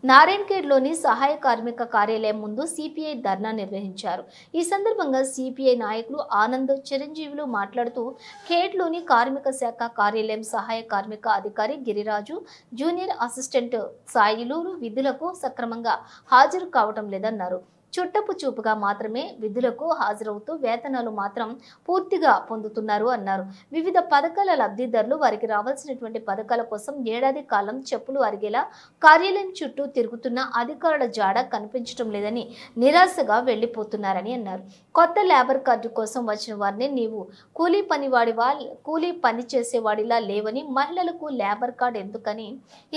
నారాయణఖేడ్లోని సహాయ కార్మిక కార్యాలయం ముందు సిపిఐ ధర్నా నిర్వహించారు. ఈ సందర్భంగా సిపిఐ నాయకులు ఆనంద్, చిరంజీవులు మాట్లాడుతూ ఖేడ్లోని కార్మిక శాఖ కార్యాలయం సహాయ కార్మిక అధికారి గిరిరాజు, జూనియర్ అసిస్టెంట్ సాయిలు విధులకు సక్రమంగా హాజరు కావటం లేదన్నారు. చుట్టపు చూపుగా మాత్రమే విధులకు హాజరవుతూ వేతనాలు మాత్రం పూర్తిగా పొందుతున్నారు అన్నారు. వివిధ పథకాల లబ్ధిదారులు వారికి రావాల్సినటువంటి పథకాల కోసం ఏడాది కాలం చెప్పులు అరిగేలా కార్యాలయం చుట్టూ తిరుగుతున్న అధికారుల జాడ కనిపించడం లేదని నిరాశగా వెళ్లిపోతున్నారని అన్నారు. కొత్త లేబర్ కార్డు కోసం వచ్చిన వారిని నీవు కూలీ పని చేసేవాడిలా లేవని, మహిళలకు లేబర్ కార్డు ఎందుకని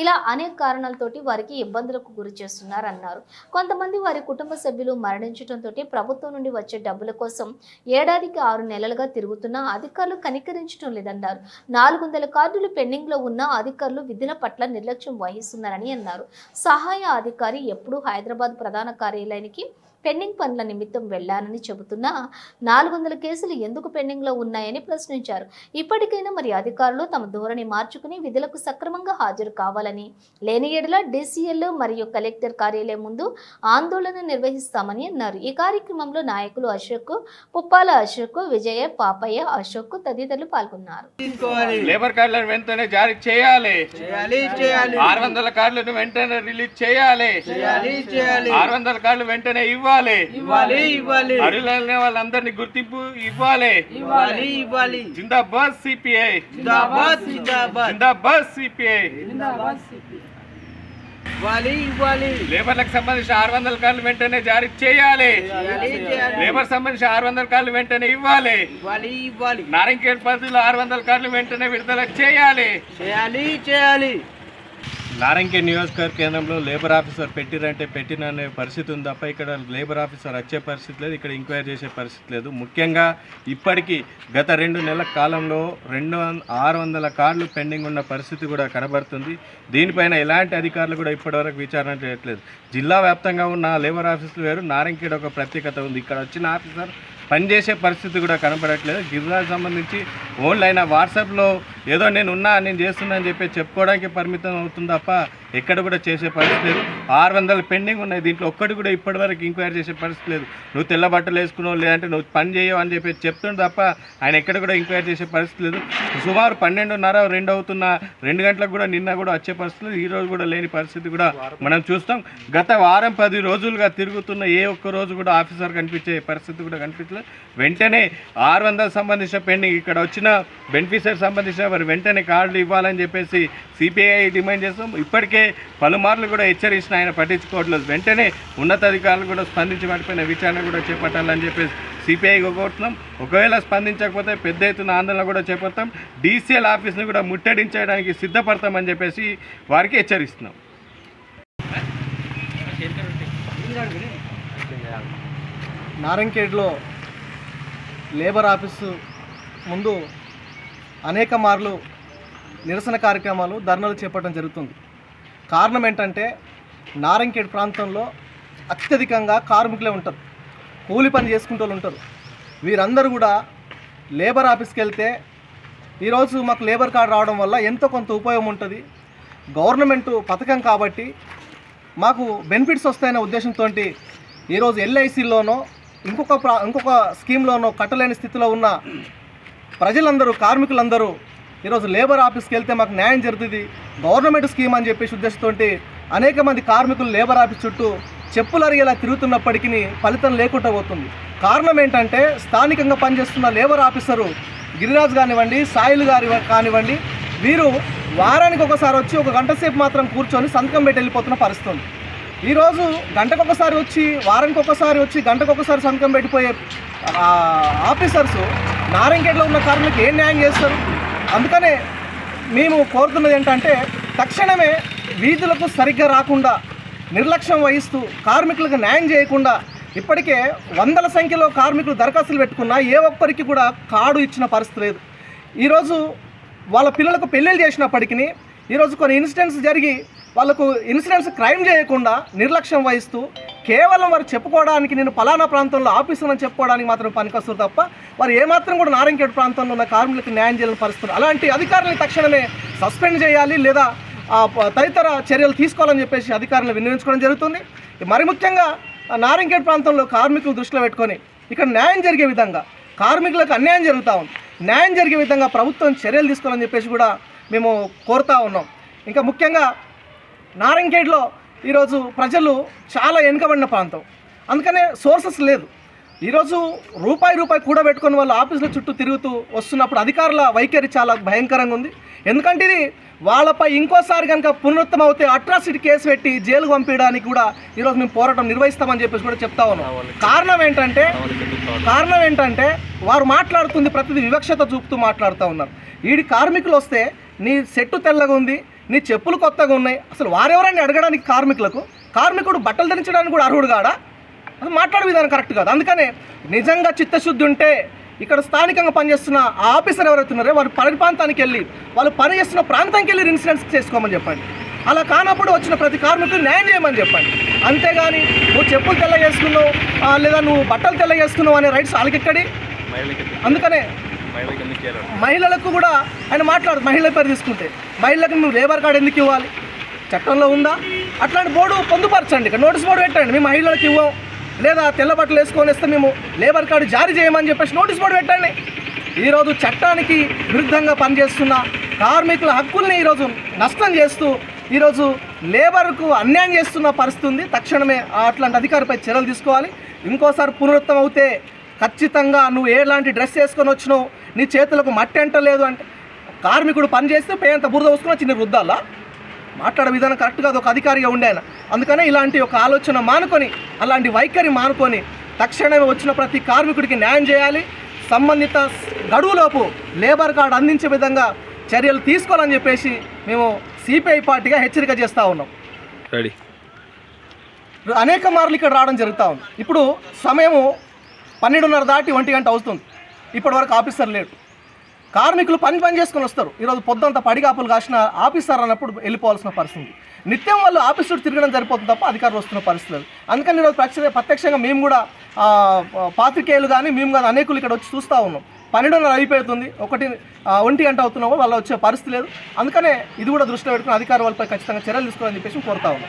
ఇలా అనేక కారణాలతోటి వారికి ఇబ్బందులకు గురి చేస్తున్నారన్నారు. కొంతమంది వారి కుటుంబ సభ్యులు మరణించడంతో ప్రభుత్వం నుండి వచ్చే డబ్బుల కోసం ఏడాదికి 6 నెలలుగా తిరుగుతున్న అధికారులు కనికరించడం లేదన్నారు. 400 కార్డులు పెండింగ్ లో ఉన్న అధికారులు విధుల పట్ల నిర్లక్ష్యం వహిస్తున్నారని అన్నారు. సహాయ అధికారి ఎప్పుడూ హైదరాబాద్ ప్రధాన కార్యాలయానికి పెండింగ్ పనుల నిమిత్తం వెళ్లానని చెబుతున్నా 400 కేసులు ఎందుకు పెండింగ్ లో ఉన్నాయని ప్రశ్నించారు. ఇప్పటికైనా మరి అధికారులు తమ ధోరణి మార్చుకుని విధులకు సక్రమంగా హాజరు కావాలని, లేని ఎడల డిసిఎల్ మరియు కలెక్టర్ కార్యాలయం ముందు ఆందోళన నిర్వహిస్తామని అన్నారు. ఈ కార్యక్రమంలో నాయకులు అశోక్, పుప్పాల అశోక్, విజయ, పాపయ్య, అశోక్ తదితరులు పాల్గొన్నారు. లేబర్ కార్డులను వెంటనే జారీ చేయాలి. 600 కార్డులను వెంటనే రిలీజ్ చేయాలి. 600 కార్డులు వెంటనే ఇవ్వాలి. అర్హులైన వాళ్ళందరినీ గుర్తింపు ఇవ్వాలి. జిందాబాద్ సిపిఐ, జిందాబాద్ సిపిఐ. లేబర్లకు సంబంధించిన 600 కార్డులు వెంటనే జారీ చేయాలి. లేబర్ సంబంధించిన 600 కార్డులు వెంటనే ఇవ్వాలి. నారాయణఖేడ్ పరిధిలో 600 కార్డులు వెంటనే విడుదల చేయాలి. నారాయణఖేడ్ నియోజకవర్గ కేంద్రంలో లేబర్ ఆఫీసర్ పెట్టిరంటే పెట్టిననే పరిస్థితి ఉంది తప్ప ఇక్కడ లేబర్ ఆఫీసర్ వచ్చే పరిస్థితి లేదు, ఇక్కడ ఎంక్వైరీ చేసే పరిస్థితి లేదు. ముఖ్యంగా ఇప్పటికీ గత 2 నెలల కాలంలో 600 కార్డులు పెండింగ్ ఉన్న పరిస్థితి కూడా కనబడుతుంది. దీనిపైన ఎలాంటి అధికారులు కూడా ఇప్పటివరకు విచారణ చేయట్లేదు. జిల్లా వ్యాప్తంగా ఉన్న లేబర్ ఆఫీసులు వేరు, నారాయణఖేడ్ ఒక ప్రత్యేకత ఉంది. ఇక్కడ వచ్చిన ఆఫీసర్ పనిచేసే పరిస్థితి కూడా కనపడట్లేదు. గిరిరాజు సంబంధించి ఓన్లీ అయినా వాట్సాప్లో ఏదో నేను చేస్తున్నా అని చెప్పి చెప్పుకోవడానికి పరిమితం అవుతుంది తప్ప ఎక్కడ కూడా చేసే పరిస్థితి లేదు. 600 పెండింగ్ ఉన్నాయి. దీంట్లో ఒక్కటి కూడా ఇప్పటివరకు ఎంక్వైరీ చేసే పరిస్థితి లేదు. నువ్వు తెల్ల బట్టలు వేసుకున్నావు, లేదంటే నువ్వు పని చేయవు అని చెప్పి చెప్తుండే తప్ప ఆయన ఎక్కడ కూడా ఎంక్వైరీ చేసే పరిస్థితి లేదు. సుమారు 12:30, 2 అవుతున్న 2 గంటలకు కూడా నిన్న కూడా వచ్చే పరిస్థితి లేదు. ఈ రోజు కూడా లేని పరిస్థితి కూడా మనం చూస్తాం. గత వారం 10 రోజులుగా తిరుగుతున్న ఏ ఒక్క రోజు కూడా ఆఫీసర్ కనిపించే పరిస్థితి కూడా కనిపించలేదు. వెంటనే 600 సంబంధించిన పెండింగ్, ఇక్కడ వచ్చిన బెనిఫిషియర్ సంబంధించిన వారు వెంటనే కార్డులు ఇవ్వాలని చెప్పేసి సిపిఐ డిమాండ్ చేస్తాం. ఇప్పటికే పలుమార్లు కూడా హెచ్చరించిన ఆయన పట్టించుకోవట్లేదు. వెంటనే ఉన్నతాధికారులు కూడా స్పందించి వాటిపైన విచారణ కూడా చేపట్టాలని చెప్పేసి సిపిఐ కోరుతున్నాం. ఒకవేళ స్పందించకపోతే పెద్ద ఎత్తున ఆందోళన కూడా చేపడతాం. డిసిఎల్ ఆఫీస్ని కూడా ముట్టడించడానికి సిద్ధపడతామని చెప్పేసి వారికి హెచ్చరిస్తున్నాం. నారాయణఖేడ్లో లేబర్ ఆఫీసు ముందు అనేక మార్లు నిరసన కార్యక్రమాలు, ధర్నాలు చేపట్టడం జరుగుతుంది. కారణం ఏంటంటే నారాయణఖేడ్ ప్రాంతంలో అత్యధికంగా కార్మికులే ఉంటారు, కూలి పని చేసుకుంటూ ఉంటారు. వీరందరూ కూడా లేబర్ ఆఫీస్కి వెళ్తే ఈరోజు మాకు లేబర్ కార్డు రావడం వల్ల ఎంతో కొంత ఉపయోగం ఉంటుంది, గవర్నమెంట్ పథకం కాబట్టి మాకు బెనిఫిట్స్ వస్తాయనే ఉద్దేశంతో ఈరోజు ఎల్ఐసిలోనో ఇంకొక స్కీమ్లోనో కట్టలేని స్థితిలో ఉన్న ప్రజలందరూ, కార్మికులందరూ ఈరోజు లేబర్ ఆఫీస్కి వెళ్తే మాకు న్యాయం జరుగుతుంది, గవర్నమెంట్ స్కీమ్ అని చెప్పేసి ఉద్దేశంతో అనేక మంది కార్మికులు లేబర్ ఆఫీస్ చుట్టూ చెప్పులు అరిగేలా తిరుగుతున్నప్పటికీ ఫలితం లేకుండా పోతుంది. కారణం ఏంటంటే స్థానికంగా పనిచేస్తున్న లేబర్ ఆఫీసరు గిరిరాజు కానివ్వండి, సాయిలు గారి కానివ్వండి, వీరు వారానికి ఒకసారి వచ్చి 1 గంట సేపు మాత్రం కూర్చొని సంతకం పెట్టి వెళ్ళిపోతున్న పరిస్థితి ఉంది. ఈరోజు గంటకొకసారి వచ్చి, వారానికి ఒకసారి వచ్చి, గంటకొకసారి సంతకం పెట్టిపోయే ఆఫీసర్సు నారాయణఖేడ్లో ఉన్న కార్మికులకు ఏం న్యాయం చేస్తారు? అందుకనే మేము కోరుతున్నది ఏంటంటే తక్షణమే వీధులకు సరిగ్గా రాకుండా నిర్లక్ష్యం వహిస్తూ కార్మికులకు న్యాయం చేయకుండా ఇప్పటికే వందల సంఖ్యలో కార్మికులు దరఖాస్తులు పెట్టుకున్నా ఏ ఒక్కరికి కూడా కార్డు ఇచ్చిన పరిస్థితి లేదు. ఈరోజు వాళ్ళ పిల్లలకు పెళ్ళిళ్ళు చేసినప్పటికీ ఈరోజు కొన్ని ఇన్సిడెంట్స్ జరిగి వాళ్ళకు ఇన్సూరెన్స్ క్రైమ్ చేయకుండా నిర్లక్ష్యం వహిస్తూ కేవలం వారు చెప్పుకోవడానికి నేను పలానా ప్రాంతంలో ఆఫీసులను చెప్పుకోవడానికి మాత్రం పనికొస్తారు తప్ప వారు ఏమాత్రం కూడా నారాయణఖేడ్ ప్రాంతంలో ఉన్న కార్మికులకు న్యాయం చేయాలని పరిస్థితులు. అలాంటి అధికారులను తక్షణమే సస్పెండ్ చేయాలి, లేదా తదితర చర్యలు తీసుకోవాలని చెప్పేసి అధికారులను వినియోగించుకోవడం జరుగుతుంది. మరి ముఖ్యంగా నారింకేడ్ ప్రాంతంలో కార్మికులు దృష్టిలో పెట్టుకొని ఇక్కడ న్యాయం జరిగే విధంగా, కార్మికులకు అన్యాయం జరుగుతూ ఉంది, న్యాయం జరిగే విధంగా ప్రభుత్వం చర్యలు తీసుకోవాలని చెప్పేసి కూడా మేము కోరుతూ ఉన్నాం. ఇంకా ముఖ్యంగా నారింకేడ్లో ఈరోజు ప్రజలు చాలా వెనుకబడిన ప్రాంతం, అందుకనే సోర్సెస్ లేదు. ఈరోజు రూపాయి కూడబెట్టుకొని వాళ్ళు ఆఫీసుల చుట్టూ తిరుగుతూ వస్తున్నప్పుడు అధికారుల వైఖరి చాలా భయంకరంగా ఉంది. ఎందుకంటే ఇది వాళ్ళపై ఇంకోసారి కనుక పునరుత్తం అవుతే అట్రాసిటీ కేసు పెట్టి జైలుకు పంపించడానికి కూడా ఈరోజు మేము పోరాటం నిర్వహిస్తామని చెప్పేసి కూడా చెప్తా ఉన్నాం. కారణం ఏంటంటే వారు మాట్లాడుతుంది ప్రతిదీ వివక్షత చూపుతూ మాట్లాడుతూ ఉన్నారు. ఈడి కార్మికులు వస్తే నీ సెట్టు తెల్లగా ఉంది, నీ చెప్పులు కొత్తగా ఉన్నాయి, అసలు వారెవరని అడగడానికి కార్మికుడు బట్టలు ధరించడానికి కూడా అర్హుడు కాడా? అది మాట్లాడే విధానం కరెక్ట్ కాదు. అందుకనే నిజంగా చిత్తశుద్ధి ఉంటే ఇక్కడ స్థానికంగా పనిచేస్తున్న ఆ ఆఫీసర్ ఎవరైతే ఉన్నారో వారు పని ప్రాంతానికి వెళ్ళి వాళ్ళు పనిచేస్తున్న ప్రాంతానికి వెళ్ళి ఇన్సిడెంట్స్ చేసుకోమని చెప్పండి. అలా కానప్పుడు వచ్చిన ప్రతి కార్మికులు న్యాయం చేయమని చెప్పండి. అంతేగాని నువ్వు చెప్పులు తెల్లగేసుకున్నావు లేదా నువ్వు బట్టలు తెల్లగేసుకున్నావు అనే రైట్స్ వాళ్ళకెక్కడి? అందుకనే మహిళలకు కూడా ఆయన మహిళల పేరు తీసుకుంటే మహిళలకు నువ్వు లేబర్ కార్డు ఎందుకు ఇవ్వాలి? చట్టంలో ఉందా? అట్లాంటి బోర్డు పొందుపరచండి, ఇక్కడ నోటీస్ బోర్డు పెట్టండి, మేము మహిళలకు ఇవ్వం, లేదా తెల్ల బట్టలు వేసుకొని వస్తే మేము లేబర్ కార్డు జారీ చేయమని చెప్పేసి నోటీస్ బోర్డు పెట్టండి. ఈరోజు చట్టానికి విరుద్ధంగా పనిచేస్తున్న కార్మికుల హక్కుల్ని ఈరోజు నష్టం చేస్తూ ఈరోజు లేబర్కు అన్యాయం చేస్తున్న పరిస్థితి ఉంది. తక్షణమే అట్లాంటి అధికారిపై చర్యలు తీసుకోవాలి. ఇంకోసారి పునరుత్తం అవుతే ఖచ్చితంగా నువ్వు ఎలాంటి డ్రెస్ వేసుకొని వచ్చినావు, నీ చేతులకు మట్టి అంటలేదు అంటే కార్మికుడు పని చేస్తే పేయంత బురద వస్తున్నా చిన్న వృద్ధాలా మాట్లాడే విధానం కరెక్ట్ కాదు ఒక అధికారిగా ఉండే ఆయన. అందుకనే ఇలాంటి ఒక ఆలోచన మానుకొని, అలాంటి వైఖరి మానుకొని తక్షణమే వచ్చిన ప్రతి కార్మికుడికి న్యాయం చేయాలి. సంబంధిత గడువులోపు లేబర్ కార్డు అందించే విధంగా చర్యలు తీసుకోవాలని చెప్పేసి మేము సిపిఐ పార్టీగా హెచ్చరిక చేస్తూ ఉన్నాం. అనేక మార్లు ఇక్కడ రావడం జరుగుతూ ఉంది. ఇప్పుడు సమయము 12:30 దాటి 1 గంట అవుతుంది. ఇప్పటివరకు ఆఫీసర్ లేడు. కార్మికులు పని చేసుకొని వస్తారు. ఈరోజు పొద్దుంతా పడిగాపులు కాసిన ఆఫీసర్ అన్నప్పుడు వెళ్ళిపోవాల్సిన పరిస్థితి. నిత్యం వాళ్ళు ఆఫీస్ చుట్టూ తిరగడం సరిపోతుంది తప్ప అధికారులు వస్తున్న పరిస్థితి లేదు. అందుకని ఈరోజు ప్రత్యక్షంగా మేము కూడా పాత్రికేయులు కానీ మేము కానీ అనేకులు ఇక్కడ వచ్చి చూస్తూ ఉన్నాం. 12:30 అయిపోతుంది, 1 గంట అవుతున్నా వాళ్ళు వచ్చే పరిస్థితి లేదు. అందుకనే ఇది కూడా దృష్టిలో పెట్టుకుని అధికారుల వాళ్ళపై ఖచ్చితంగా చర్యలు తీసుకోవాలని చెప్పేసి కోరుతా ఉన్నాం.